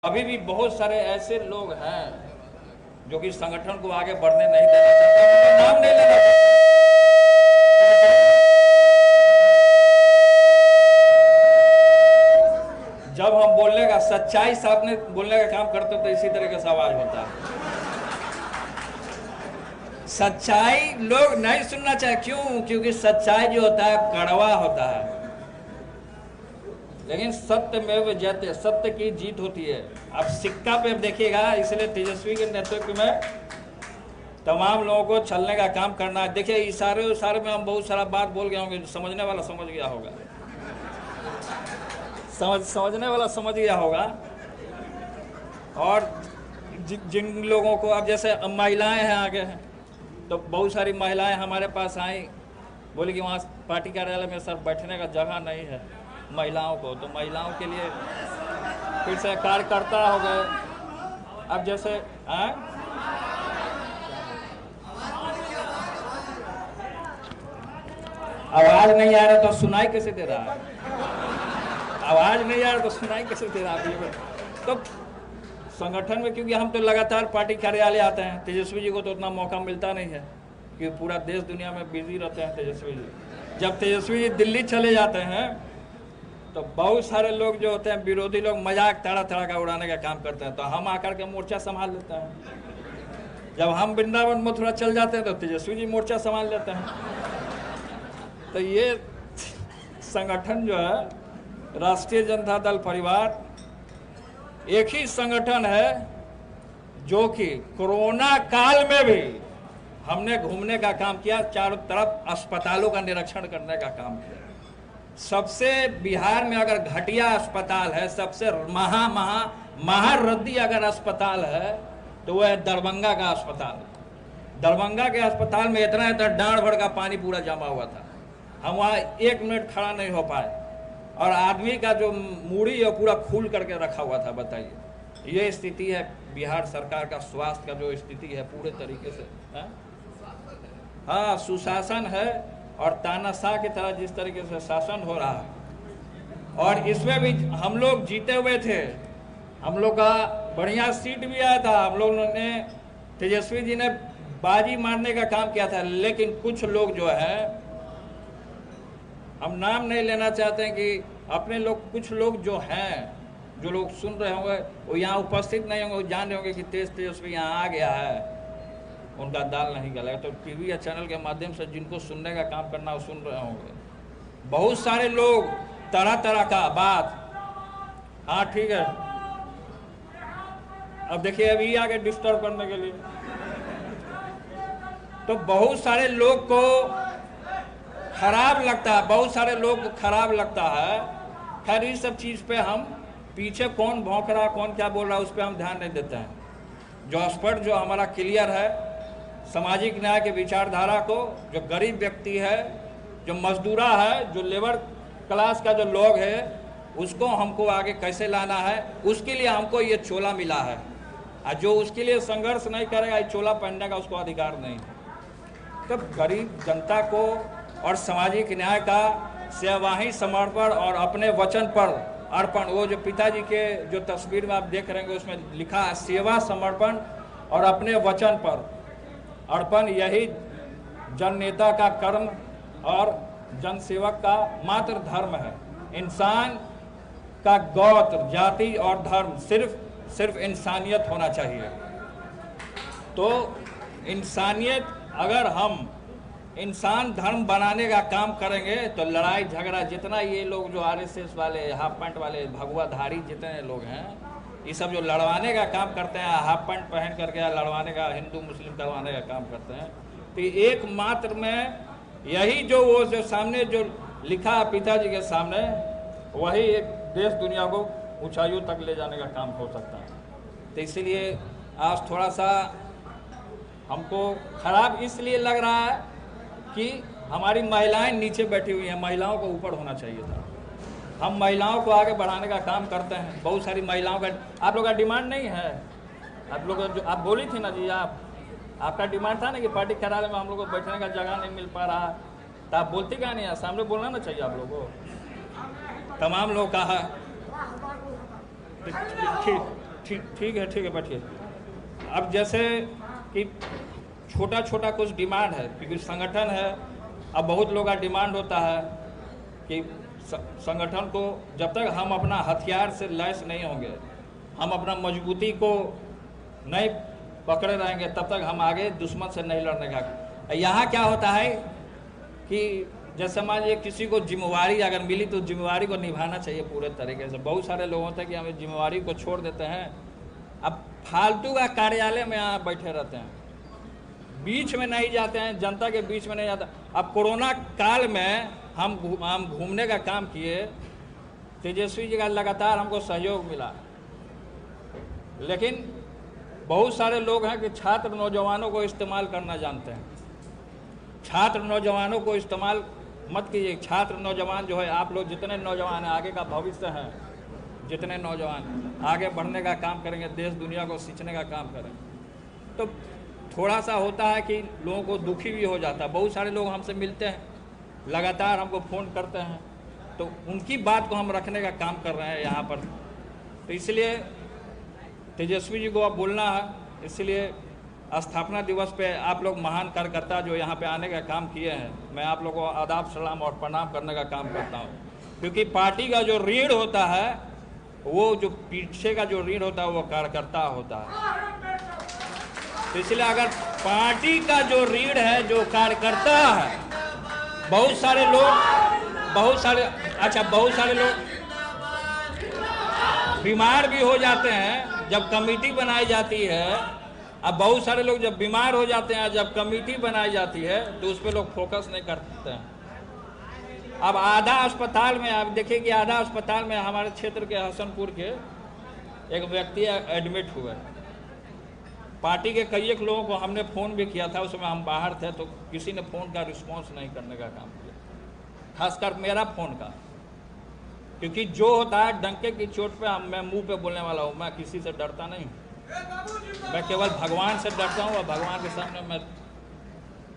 अभी भी बहुत सारे ऐसे लोग हैं जो कि संगठन को आगे बढ़ने नहीं देना चाहते, उनका नाम नहीं लेना चाहते। जब हम बोलने का सच्चाई सामने बोलने का काम करते तो इसी तरीके से आवाज होता है। सच्चाई लोग नहीं सुनना चाहे, क्यों? क्योंकि सच्चाई जो होता है कड़वा होता है, लेकिन सत्य में जयते, सत्य की जीत होती है। अब सिक्का पे देखिएगा, इसलिए तेजस्वी के नेतृत्व में तमाम लोगों को चलने का काम करना है। देखिए इशारे में हम बहुत सारा बात बोल गए होंगे, समझने वाला समझ गया होगा, समझने वाला समझ गया होगा। और जिन लोगों को, अब जैसे महिलाएं हैं आगे हैं, तो बहुत सारी महिलाएं हमारे पास आई, बोली कि वहाँ पार्टी कार्यालय में सर बैठने का जगह नहीं है महिलाओं को, तो महिलाओं के लिए फिर से कार्यकर्ता हो गए। अब जैसे आवाज नहीं आ रहा तो सुनाई कैसे दे रहा है? आवाज नहीं आ रहा तो सुनाई कैसे दे रहा है? तो संगठन में, क्योंकि हम तो लगातार पार्टी कार्यालय आते हैं, तेजस्वी जी को तो उतना मौका मिलता नहीं है क्योंकि पूरा देश दुनिया में बिजी रहते हैं तेजस्वी जी। जब तेजस्वी जी दिल्ली चले जाते हैं तो बहुत सारे लोग जो होते हैं विरोधी लोग मजाक तरह का उड़ाने का काम करते हैं, तो हम आकर के मोर्चा संभाल लेते हैं। जब हम वृंदावन मथुरा चल जाते हैं तो तेजस्वी जी मोर्चा संभाल लेते हैं। तो ये संगठन जो है राष्ट्रीय जनता दल परिवार एक ही संगठन है जो कि कोरोना काल में भी हमने घूमने का काम किया, चारों तरफ अस्पतालों का निरीक्षण करने का काम किया। सबसे बिहार में अगर घटिया अस्पताल है, सबसे महारद्दी अगर अस्पताल है तो वह है दरभंगा का अस्पताल। दरभंगा के अस्पताल में इतना डांड भर का पानी पूरा जमा हुआ था, हम वहाँ 1 मिनट खड़ा नहीं हो पाए, और आदमी का जो मूड़ी है पूरा खोल करके रखा हुआ था। बताइए, ये स्थिति है बिहार सरकार का स्वास्थ्य का जो स्थिति है पूरे तरीके से। हाँ, सुशासन है और तानाशाह की तरह जिस तरीके से शासन हो रहा है, और इसमें भी हम लोग जीते हुए थे, हम लोग का बढ़िया सीट भी आया था, हम लोगों ने, तेजस्वी जी ने बाजी मारने का काम किया था। लेकिन कुछ लोग जो है, हम नाम नहीं लेना चाहते हैं कि अपने लोग, कुछ लोग जो हैं, जो लोग सुन रहे होंगे वो यहाँ उपस्थित नहीं होंगे, जान रहे होंगे कि तेजस्वी यहाँ आ गया है, उनका दाल नहीं गलेगा। तो टीवी या चैनल के माध्यम से जिनको सुनने का काम करना वो सुन रहे होंगे। बहुत सारे लोग तरह का बात, हाँ ठीक है, अब देखिए अभी आगे डिस्टर्ब करने के लिए, तो बहुत सारे लोग को खराब लगता है, बहुत सारे लोग को खराब लगता है। खैर इस सब चीज़ पे हम पीछे कौन भौंक रहा, कौन क्या बोल रहा है, उस पर हम ध्यान नहीं देते हैं। जो स्पष्ट, जो हमारा क्लियर है, सामाजिक न्याय के विचारधारा को, जो गरीब व्यक्ति है, जो मजदूरा है, जो लेबर क्लास का जो लोग है, उसको हमको आगे कैसे लाना है, उसके लिए हमको ये चोला मिला है। और जो उसके लिए संघर्ष नहीं करेगा, ये चोला पहनने का उसको अधिकार नहीं है। तो गरीब जनता को और सामाजिक न्याय का सेवाही समर्पण और अपने वचन पर अर्पण, वो जो पिताजी के जो तस्वीर में आप देख रहे हैं उसमें लिखा है सेवा समर्पण और अपने वचन पर अर्पण, यही जन नेता का कर्म और जन सेवक का मात्र धर्म है। इंसान का गोत्र, जाति और धर्म सिर्फ इंसानियत होना चाहिए। तो इंसानियत, अगर हम इंसान धर्म बनाने का काम करेंगे तो लड़ाई झगड़ा, जितना ये लोग जो आरएसएस वाले, हाफ पैंट वाले, भगवाधारी जितने लोग हैं, ये सब जो लड़वाने का काम करते हैं, हाफ पैंट पहन करके लड़वाने का, हिंदू मुस्लिम करवाने का काम करते हैं, तो एकमात्र में यही जो वो जो सामने जो लिखा है पिताजी के सामने, वही एक देश दुनिया को ऊंचाइयों तक ले जाने का काम हो सकता है। तो इसीलिए आज थोड़ा सा हमको खराब इसलिए लग रहा है कि हमारी महिलाएं नीचे बैठी हुई हैं, महिलाओं को ऊपर होना चाहिए था। हम महिलाओं को आगे बढ़ाने का काम करते हैं। बहुत सारी महिलाओं का, आप लोग का डिमांड नहीं है, आप लोग जो आप बोली थी ना जी, आपका डिमांड था ना कि पार्टी कार्यालय में हम लोग को बैठने का जगह नहीं मिल पा रहा, तो आप बोलती क्या नहीं है? सामने बोलना ना चाहिए आप लोगों को। तमाम लोग कहा ठीक है बैठिए। अब जैसे कि छोटा छोटा कुछ डिमांड है, क्योंकि संगठन है, अब बहुत लोगों का डिमांड होता है कि संगठन को जब तक हम अपना हथियार से लैस नहीं होंगे, हम अपना मजबूती को नहीं पकड़े रहेंगे, तब तक हम आगे दुश्मन से नहीं लड़ने का। यहाँ क्या होता है कि जैसे मान लीजिए किसी को जिम्मेवारी अगर मिली तो जिम्मेवारी को निभाना चाहिए पूरे तरीके से। बहुत सारे लोग होते हैं कि हम जिम्मेवारी को छोड़ देते हैं, अब फालतू का कार्यालय में यहाँ बैठे रहते हैं, बीच में नहीं जाते हैं, जनता के बीच में नहीं जाता। अब कोरोना काल में हम घूमने का काम किए, तेजस्वी जी का लगातार हमको सहयोग मिला, लेकिन बहुत सारे लोग हैं कि छात्र नौजवानों को इस्तेमाल करना जानते हैं। छात्र नौजवानों को इस्तेमाल मत कीजिए। छात्र नौजवान जो है, आप लोग जितने नौजवान हैं, आगे का भविष्य हैं, जितने नौजवान आगे बढ़ने का काम करेंगे, देश दुनिया को सींचने का काम करें, तो थोड़ा सा होता है कि लोगों को दुखी भी हो जाता है। बहुत सारे लोग हमसे मिलते हैं, लगातार हमको फ़ोन करते हैं, तो उनकी बात को हम रखने का काम कर रहे हैं यहाँ पर। तो इसलिए तेजस्वी जी को अब बोलना है, इसलिए स्थापना दिवस पे आप लोग महान कार्यकर्ता जो यहाँ पे आने का काम किए हैं, मैं आप लोगों को आदाब सलाम और प्रणाम करने का काम करता हूँ। क्योंकि पार्टी का जो रीढ़ होता है, वो जो पीछे का जो रीढ़ होता है वो कार्यकर्ता होता है। तो इसलिए अगर पार्टी का जो रीढ़ है, जो कार्यकर्ता है, बहुत सारे लोग बीमार भी हो जाते हैं जब कमेटी बनाई जाती है। अब बहुत सारे लोग जब बीमार हो जाते हैं, जब कमेटी बनाई जाती है, तो उस पर लोग फोकस नहीं करते हैं। अब आधा अस्पताल में, आप देखिए कि आधा अस्पताल में हमारे क्षेत्र के हसनपुर के एक व्यक्ति एडमिट हुए। पार्टी के कई एक लोगों को हमने फ़ोन भी किया था, उसमें हम बाहर थे, तो किसी ने फ़ोन का रिस्पॉन्स नहीं करने का काम किया, खासकर मेरा फ़ोन का। क्योंकि जो होता है डंके की चोट पे मैं मुंह पे बोलने वाला हूँ, मैं किसी से डरता नहीं हूँ, मैं केवल भगवान से डरता हूँ और भगवान के सामने मैं।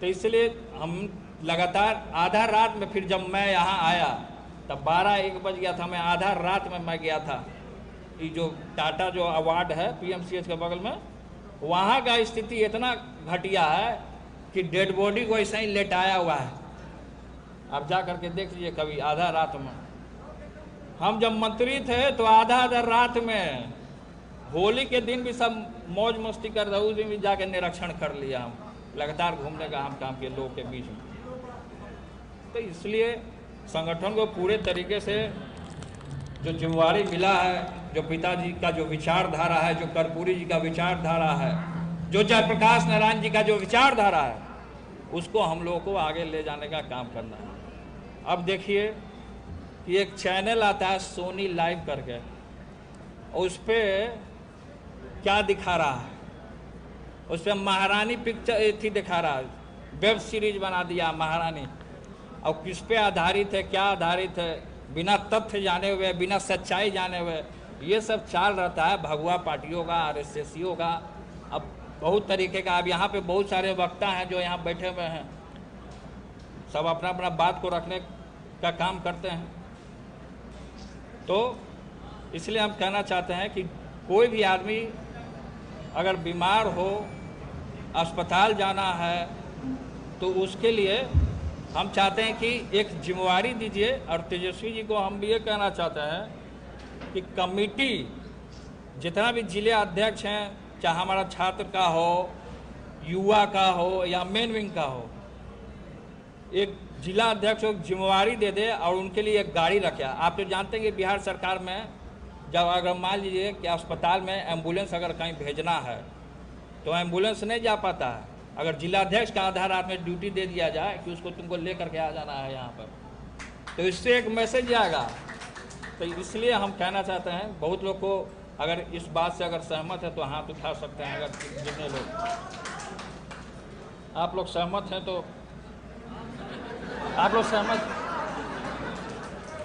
तो इसलिए हम लगातार आधा रात में, फिर जब मैं यहाँ आया तब 12-1 बज गया था, मैं आधा रात में मैं गया था। ये जो टाटा जो अवार्ड है PMCH के बगल में, वहाँ का स्थिति इतना घटिया है कि डेड बॉडी को ऐसा ही लेटाया हुआ है। आप जा करके देख लीजिए कभी, आधा रात में। हम जब मंत्री थे तो आधा रात में, होली के दिन भी सब मौज मस्ती कर रहे, उस दिन भी जाके निरीक्षण कर लिया। हम लगातार घूमने का हम काम किए लोगों के बीच में। तो इसलिए संगठन को पूरे तरीके से जो जिम्मेवारी मिला है, जो पिताजी का जो विचारधारा है, जो कर्पूरी जी का विचारधारा है, जो जयप्रकाश नारायण जी का जो विचारधारा है, उसको हम लोगों को आगे ले जाने का काम करना है। अब देखिए कि एक चैनल आता है सोनी लाइव करके, उस पर क्या दिखा रहा है, उस पर महारानी पिक्चर थी दिखा रहा है, वेब सीरीज बना दिया महारानी। और किस पे आधारित है, क्या आधारित है, बिना तथ्य जाने हुए, बिना सच्चाई जाने हुए ये सब चाल रहता है भगवा पार्टियों का, RSSियों का। अब बहुत तरीके का, अब यहाँ पे बहुत सारे वक्ता हैं जो यहाँ बैठे हुए हैं, सब अपना अपना बात को रखने का काम करते हैं। तो इसलिए हम कहना चाहते हैं कि कोई भी आदमी अगर बीमार हो, अस्पताल जाना है, तो उसके लिए हम चाहते हैं कि एक जिम्मेवारी दीजिए। और तेजस्वी जी को हम ये कहना चाहते हैं कि कमेटी जितना भी जिले अध्यक्ष हैं, चाहे हमारा छात्र का हो, युवा का हो या मेन विंग का हो, एक जिला अध्यक्ष को जिम्मेवारी दे दे और उनके लिए एक गाड़ी रखे। आप तो जानते हैं कि बिहार सरकार में जब अगर मान लीजिए कि अस्पताल में एम्बुलेंस अगर कहीं भेजना है तो एम्बुलेंस नहीं जा पाता है। अगर जिला अध्यक्ष का आधा रात में ड्यूटी दे दिया जाए कि उसको तुमको लेकर के आ जाना है यहाँ पर, तो इससे एक मैसेज जाएगा। तो इसलिए हम कहना चाहते हैं, बहुत लोग को अगर इस बात से अगर सहमत है तो हाथ उठा सकते हैं। अगर जितने लोग आप लोग सहमत हैं तो आप लोग सहमत,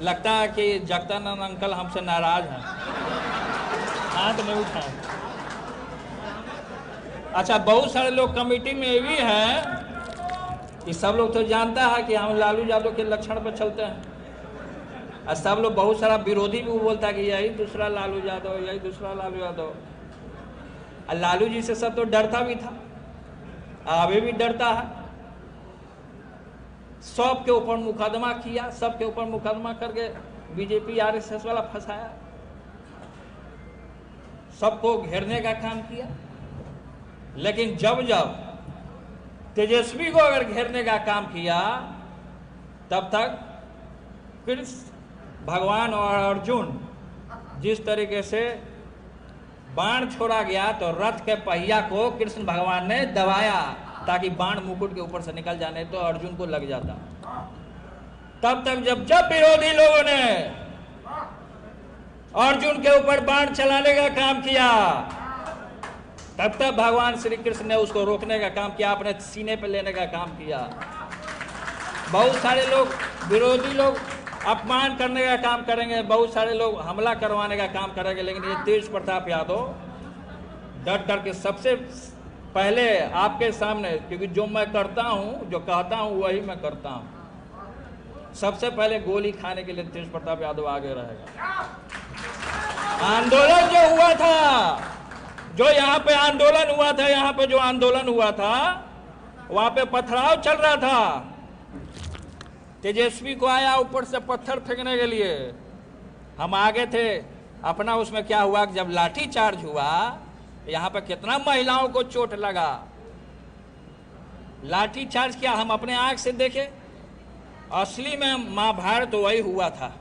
लगता है कि जगदानंद अंकल हमसे नाराज हैं, हाथ नहीं उठाएं। अच्छा, बहुत सारे लोग कमेटी में ये भी हैं कि सब लोग तो जानता है कि हम लालू यादव के लक्षण पर चलते हैं, और सब लोग बहुत सारा विरोधी भी बोलता है कि यही दूसरा लालू यादव, यही दूसरा लालू यादव। और लालू जी से सब तो डरता भी था, अभी भी डरता है। सबके ऊपर मुकदमा किया, सबके ऊपर मुकदमा करके बीजेपी आरएसएस वाला फंसाया, सबको घेरने का काम किया। लेकिन जब जब तेजस्वी को अगर घेरने का काम किया, तब तक कृष्ण भगवान और अर्जुन जिस तरीके से बाण छोड़ा गया, तो रथ के पहिया को कृष्ण भगवान ने दबाया ताकि बाण मुकुट के ऊपर से निकल जाने तो अर्जुन को लग जाता। तब तक जब विरोधी लोगों ने अर्जुन के ऊपर बाण चलाने का काम किया, तब तक भगवान श्री कृष्ण ने उसको रोकने का काम किया, अपने सीने पे लेने का काम किया। बहुत सारे लोग, विरोधी लोग अपमान करने का काम करेंगे, बहुत सारे लोग हमला करवाने का काम करेंगे, लेकिन ये तेज प्रताप यादव डट करके सबसे पहले आपके सामने, क्योंकि जो मैं करता हूं, जो कहता हूं वही मैं करता हूं, सबसे पहले गोली खाने के लिए तेज प्रताप यादव आगे रहेगा। आंदोलन जो हुआ था, जो यहाँ पे आंदोलन हुआ था, यहाँ पे जो आंदोलन हुआ था, वहां पे पथराव चल रहा था। तेजस्वी को आया ऊपर से पत्थर फेंकने के लिए, हम आगे थे अपना। उसमें क्या हुआ कि जब लाठी चार्ज हुआ, यहाँ पे कितना महिलाओं को चोट लगा। लाठी चार्ज किया, हम अपने आंख से देखे। असली में महाभारत वही हुआ था,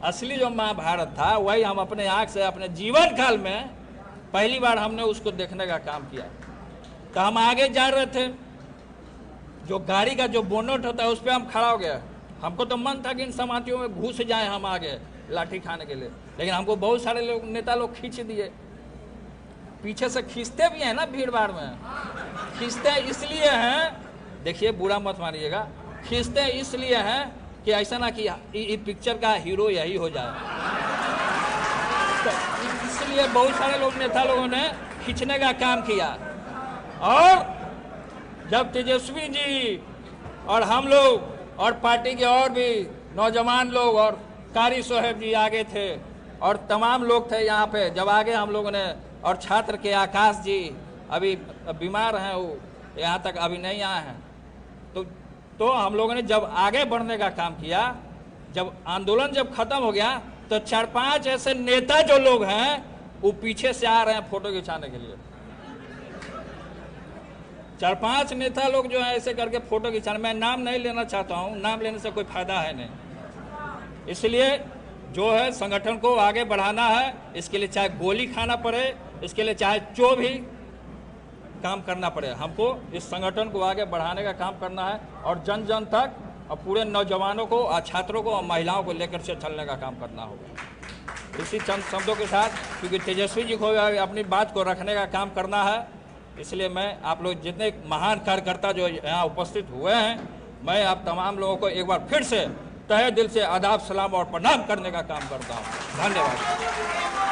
असली जो महाभारत था वही हम अपने आंख से, अपने जीवन काल में पहली बार हमने उसको देखने का काम किया। तो हम आगे जा रहे थे, जो गाड़ी का जो बोनट होता है उस पर हम खड़ा हो गया। हमको तो मन था कि इन समातियों में घुस जाए हम आगे लाठी खाने के लिए, लेकिन हमको बहुत सारे लोग, नेता लोग खींच दिए। पीछे से खींचते भी हैं ना, भीड़ भाड़ में खींचते इसलिए हैं, देखिए बुरा मत मानिएगा, खींचते इसलिए हैं कि ऐसा ना कि इस पिक्चर का हीरो यही हो जाए। तो इसलिए बहुत सारे लोग, नेता लोगों ने खींचने का काम किया। और जब तेजस्वी जी और हम लोग और पार्टी के और भी नौजवान लोग और कारी साहब जी आगे थे और तमाम लोग थे यहाँ पे, जब आगे हम लोगों ने, और छात्र के आकाश जी अभी बीमार हैं, वो यहाँ तक अभी नहीं आए हैं, तो हम लोगों ने जब आगे बढ़ने का काम किया, जब आंदोलन जब खत्म हो गया, तो 4-5 ऐसे नेता जो लोग हैं वो पीछे से आ रहे हैं फोटो खिंचाने के लिए। 4-5 नेता लोग जो है ऐसे करके फोटो खिंचाने, मैं नाम नहीं लेना चाहता हूं, नाम लेने से कोई फायदा है नहीं। इसलिए जो है संगठन को आगे बढ़ाना है, इसके लिए चाहे गोली खाना पड़े, इसके लिए चाहे जो भी काम करना पड़े, हमको इस संगठन को आगे बढ़ाने का काम करना है और जन जन तक और पूरे नौजवानों को और छात्रों को और महिलाओं को लेकर से चलने का काम करना होगा। इसी चंद शब्दों के साथ, क्योंकि तेजस्वी जी को अपनी बात को रखने का काम करना है, इसलिए मैं आप लोग जितने महान कार्यकर्ता जो यहाँ उपस्थित हुए हैं, मैं आप तमाम लोगों को एक बार फिर से तहे दिल से आदाब, सलाम और प्रणाम करने का काम करता हूँ। धन्यवाद।